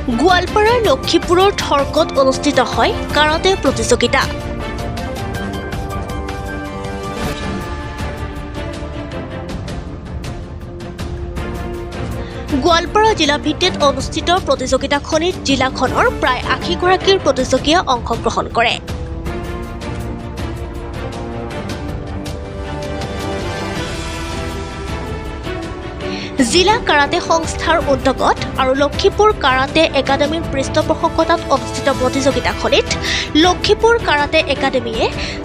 গোৱালপাৰাৰ লক্ষীপুৰৰ থৰ্কত অনুষ্ঠিত হয় কাৰাটে প্ৰতিযোগিতা। গোৱালপাৰা জিলা ভিত্তিত অনুষ্ঠিত প্ৰতিযোগিতাখনিত জিলাখনৰ প্ৰায় ৮০ গৰাকীৰ প্ৰতিযোগীয়ে অংশগ্ৰহণ কৰে। জিলা কাৰাটে সংস্থাৰ উদ্যোগত আৰু লক্ষীপুৰ কাৰাটে একাডেমীৰ পৃষ্ঠপোষকতাত অনুষ্ঠিত প্ৰতিযোগিতাখনিত লক্ষীপুৰ কাৰাটে একাডেমীয়ে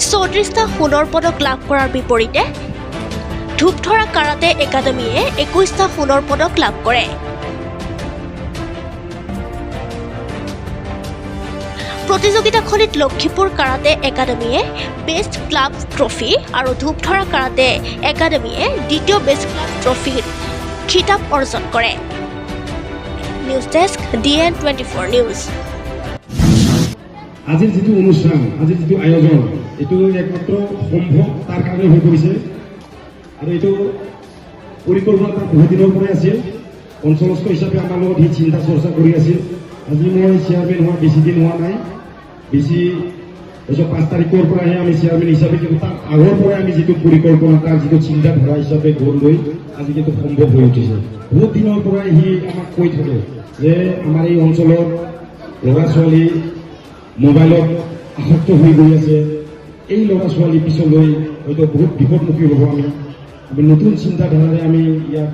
৩৪টা সোণৰ পদক লাভ কৰাৰ বিপৰীতে ধূপধৰা কাৰাটে একাডেমীয়ে ২১টা সোণৰ পদক লাভ কৰে। প্ৰতিযোগিতাখনিত লক্ষীপুৰ কাৰাটে একাডেমীয়ে বেষ্ট ক্লাব ট্ৰফি আৰু ধূপধৰা কাৰাটে একাডেমীয়ে দ্বিতীয় বেষ্ট ক্লাব ট্ৰফিৰ খিতাপ অৰ্জন কৰে। News desk DN24 news. আজিৰ যিটো অনুষ্ঠান, আজিৰ যিটো আয়োজন, এইটো একমাত্ৰ সম্ভৱ তাৰ কাৰণে হৈ পৰিছে আৰু এইটো পৰিকল্পনা বহু দিনৰ পৰাই আছিল। অঞ্চলস্থ হিচাপে আমাৰ লগত সি চিন্তা চৰ্চা কৰি আছিল। আজি মই চেয়াৰমেন হোৱা বেছি দিন হোৱা নাই, বেছি ৫ তাৰিখৰ পৰাহে আমি চেয়াৰমেন হিচাপে, কিন্তু তাৰ আগৰ পৰাই আমি যিটো পৰিকল্পনা, তাৰ যিটো চিন্তাধাৰা হিচাপে গঢ় লৈ আজি কিন্তু সম্ভৱ হৈ উঠিছে। বহুত দিনৰ পৰাই সি আমাক কৈ থাকে যে আমাৰ এই অঞ্চলৰ ল'ৰা ছোৱালী মোবাইলত আসক্ত হৈ গৈ আছে, এই ল'ৰা ছোৱালী পিছলৈ হয়তো বহুত বিপদমুখী হ'ব। আমি নতুন চিন্তাধাৰাৰে আমি ইয়াক